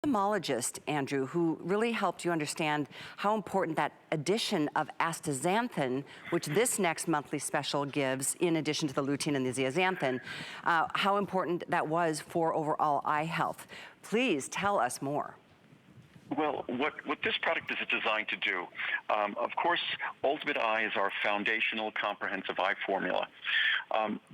Ophthalmologist, Andrew, who really helped you understand how important that addition of astaxanthin, which this next monthly special gives, in addition to the lutein and the zeaxanthin, how important that was for overall eye health. Please tell us more. Well, what this product is designed to do, of course, Ultimate Eye is our foundational comprehensive eye formula.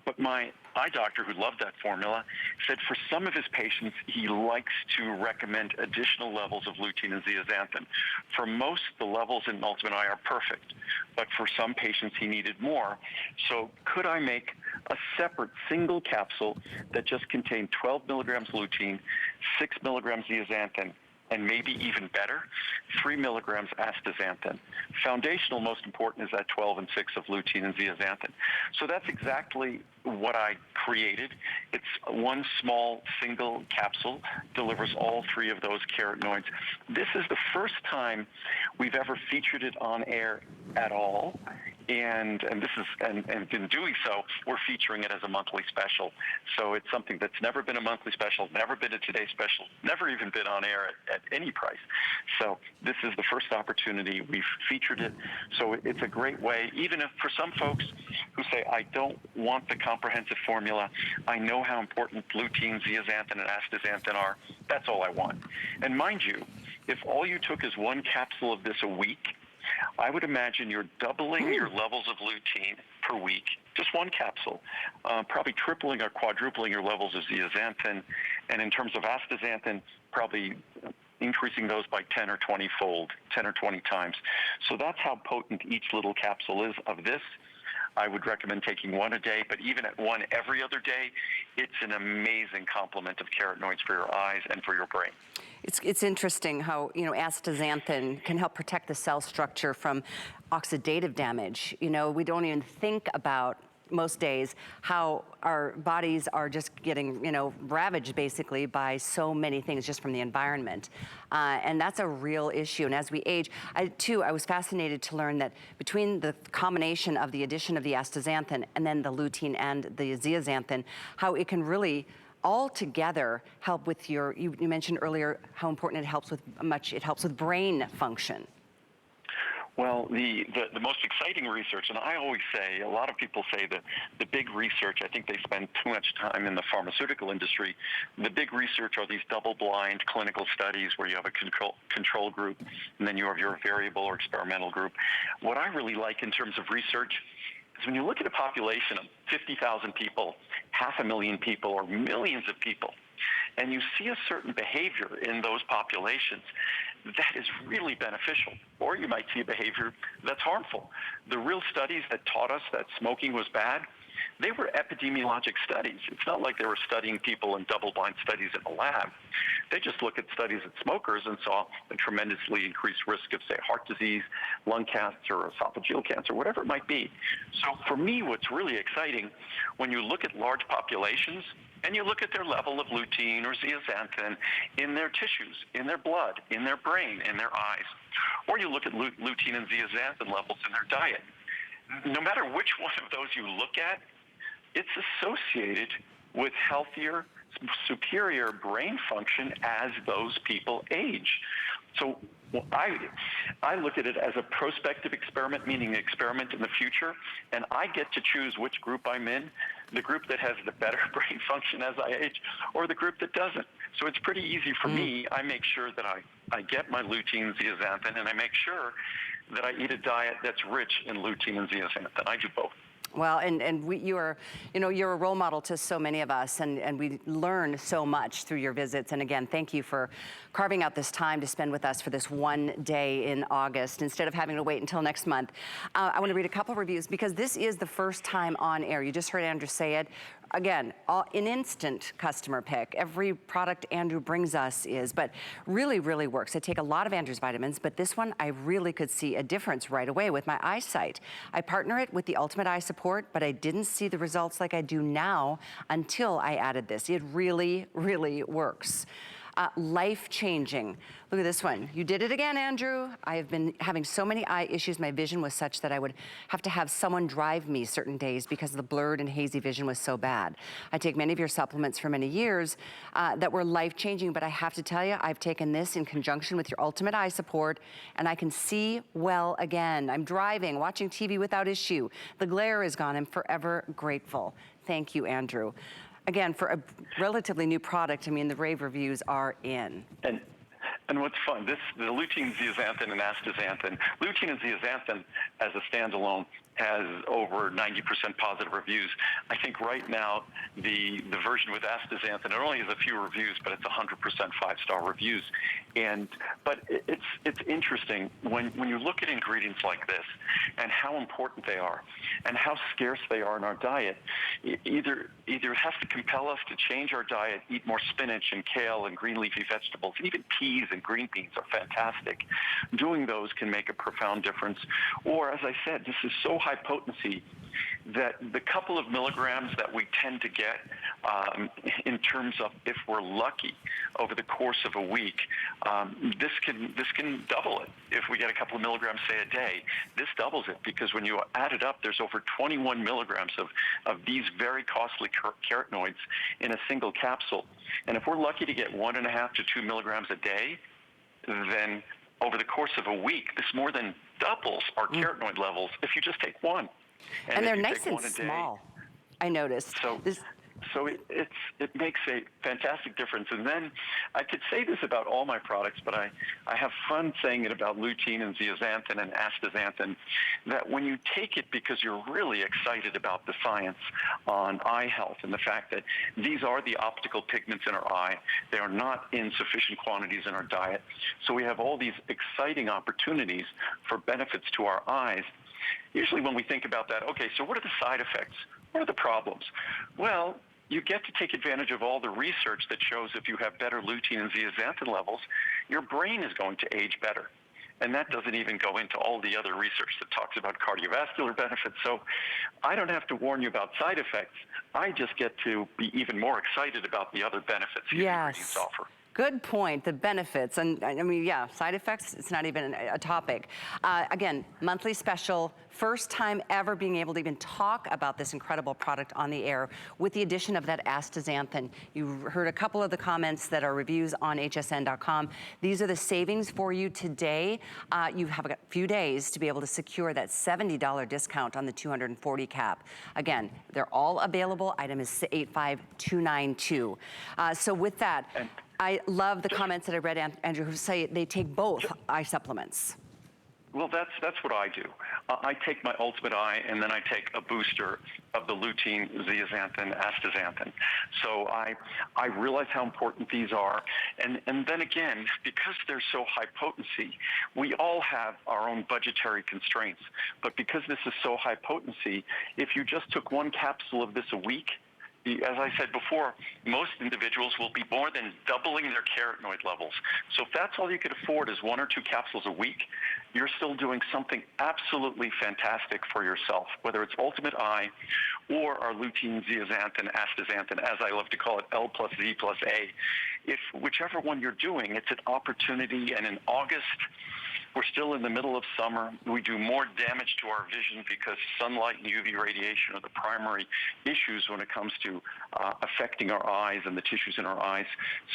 But my eye doctor, who loved that formula, said for some of his patients, he likes to recommend additional levels of lutein and zeaxanthin. For most, the levels in Ultimate Eye are perfect, but for some patients, he needed more. So could I make a separate single capsule that just contained 12 milligrams lutein, 6 milligrams zeaxanthin, and maybe even better, 3 milligrams astaxanthin. Foundational, most important, is that 12 and 6 of lutein and zeaxanthin. So that's exactly what I created. It's one small single capsule, delivers all three of those carotenoids. This is the first time we've ever featured it on air at all. And in doing so, we're featuring it as a monthly special. So it's something that's never been a monthly special, never been a Today special, never even been on air at any price. So this is the first opportunity we've featured it. So it's a great way, even if for some folks who say, I don't want the comprehensive formula, I know how important lutein, zeaxanthin, and astaxanthin are, that's all I want. And mind you, if all you took is one capsule of this a week, I would imagine you're doubling your levels of lutein per week, just one capsule, probably tripling or quadrupling your levels of zeaxanthin, and in terms of astaxanthin, probably increasing those by 10 or 20-fold, 10 or 20 times. So that's how potent each little capsule is of this. I would recommend taking one a day, but even at one every other day, it's an amazing complement of carotenoids for your eyes and for your brain. It's interesting how, astaxanthin can help protect the cell structure from oxidative damage. We don't even think about most days how our bodies are just getting, ravaged basically by so many things just from the environment. And that's a real issue. And as we age, I was fascinated to learn that between the combination of the addition of the astaxanthin and then the lutein and the zeaxanthin, how it can really all together help with you mentioned earlier how important it helps with brain function. Well, the most exciting research, and I always say, a lot of people say that the big research, I think they spend too much time in the pharmaceutical industry. The big research are these double-blind clinical studies where you have a control group, and then you have your variable or experimental group. What I really like in terms of research is when you look at a population of 50,000 people, 500,000 people, or millions of people, and you see a certain behavior in those populations that is really beneficial, or you might see a behavior that's harmful. The real studies that taught us that smoking was bad, they were epidemiologic studies. It's not like they were studying people in double-blind studies in a lab. They just looked at studies at smokers and saw a tremendously increased risk of, say, heart disease, lung cancer, esophageal cancer, whatever it might be. So for me, what's really exciting, when you look at large populations, and you look at their level of lutein or zeaxanthin in their tissues, in their blood, in their brain, in their eyes, or you look at lutein and zeaxanthin levels in their diet, no matter which one of those you look at, it's associated with healthier, superior brain function as those people age. So I look at it as a prospective experiment, meaning an experiment in the future, and I get to choose which group I'm in, the group that has the better brain function as I age, or the group that doesn't. So it's pretty easy for me. I make sure that I get my lutein, zeaxanthin, and I make sure that I eat a diet that's rich in lutein and zeaxanthin. I do both. Well, you're a role model to so many of us, and we learn so much through your visits. And again, thank you for carving out this time to spend with us for this one day in August instead of having to wait until next month. I want to read a couple reviews because this is the first time on air. You just heard Andrew say it. Again, an instant customer pick. Every product Andrew brings us is, but really, really works. I take a lot of Andrew's vitamins, but this one, I really could see a difference right away with my eyesight. I partner it with the Ultimate Eye Support, but I didn't see the results like I do now until I added this. It really, really works. Life-changing. Look at this one. You did it again, Andrew. I have been having so many eye issues. My vision was such that I would have to have someone drive me certain days because the blurred and hazy vision was so bad. I take many of your supplements for many years that were life-changing, but I have to tell you, I've taken this in conjunction with your Ultimate Eye Support, and I can see well again. I'm driving, watching TV without issue. The glare is gone. I'm forever grateful. Thank you, Andrew. Again, for a relatively new product, I mean, the rave reviews are in. And what's fun, the lutein, zeaxanthin, and astaxanthin. Lutein and zeaxanthin as a standalone has over 90% positive reviews. I think right now the version with astaxanthin, it only has a few reviews, but it's 100% 5-star reviews. But it's interesting when you look at ingredients like this and how important they are and how scarce they are in our diet. Either it has to compel us to change our diet, eat more spinach and kale and green leafy vegetables. Even peas and green beans are fantastic. Doing those can make a profound difference. Or, as I said, this is so high potency that the couple of milligrams that we tend to get in terms of, if we're lucky, over the course of a week, this can double it. If we get a couple of milligrams, say, a day, this doubles it, because when you add it up, there's over 21 milligrams of these very costly carotenoids in a single capsule. And if we're lucky to get 1.5 to 2 milligrams a day, then over the course of a week, this more than doubles our carotenoid levels if you just take one. And they're nice and small, I noticed. So it makes a fantastic difference. And then I could say this about all my products, but I have fun saying it about lutein and zeaxanthin and astaxanthin, that when you take it because you're really excited about the science on eye health and the fact that these are the optical pigments in our eye, they are not in sufficient quantities in our diet. So we have all these exciting opportunities for benefits to our eyes. Usually when we think about that, okay, so what are the side effects? What are the problems? Well, you get to take advantage of all the research that shows if you have better lutein and zeaxanthin levels, your brain is going to age better. And that doesn't even go into all the other research that talks about cardiovascular benefits. So I don't have to warn you about side effects. I just get to be even more excited about the other benefits these ingredients offer. Good point, the benefits. And I mean, yeah, side effects, it's not even a topic. Again, monthly special, first time ever being able to even talk about this incredible product on the air with the addition of that astaxanthin. You heard a couple of the comments that are reviews on hsn.com. These are the savings for you today. You have a few days to be able to secure that $70 discount on the 240 cap. Again, they're all available. Item is 85292. So with that, I love the comments that I read, Andrew, who say they take both eye supplements. Well, that's what I do. I take my Ultimate Eye, and then I take a booster of the lutein, zeaxanthin, astaxanthin. So I realize how important these are. And then again, because they're so high potency, we all have our own budgetary constraints. But because this is so high potency, if you just took one capsule of this a week, as I said before, most individuals will be more than doubling their carotenoid levels. So if that's all you could afford is 1 or 2 capsules a week, you're still doing something absolutely fantastic for yourself, whether it's Ultimate Eye or our lutein, zeaxanthin, astaxanthin, as I love to call it, L+Z+A. If whichever one you're doing, it's an opportunity. And in August, we're still in the middle of summer. We do more damage to our vision because sunlight and UV radiation are the primary issues when it comes to affecting our eyes and the tissues in our eyes.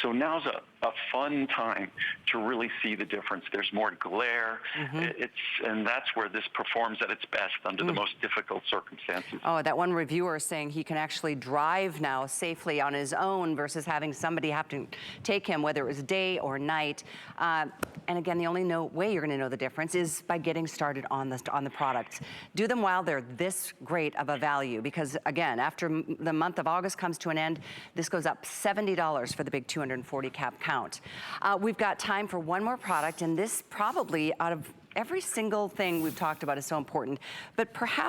So now's a fun time to really see the difference. There's more glare, and that's where this performs at its best under the most difficult circumstances. Oh, that one reviewer is saying he can actually drive now safely on his own versus having somebody have to take him, whether it was day or night. And again, the only way you're going to know the difference is by getting started on the products. Do them while they're this great of a value, because again, after the month of August comes to an end, this goes up $70 for the big 240 cap count. We've got time for one more product, and this probably out of every single thing we've talked about is so important, but perhaps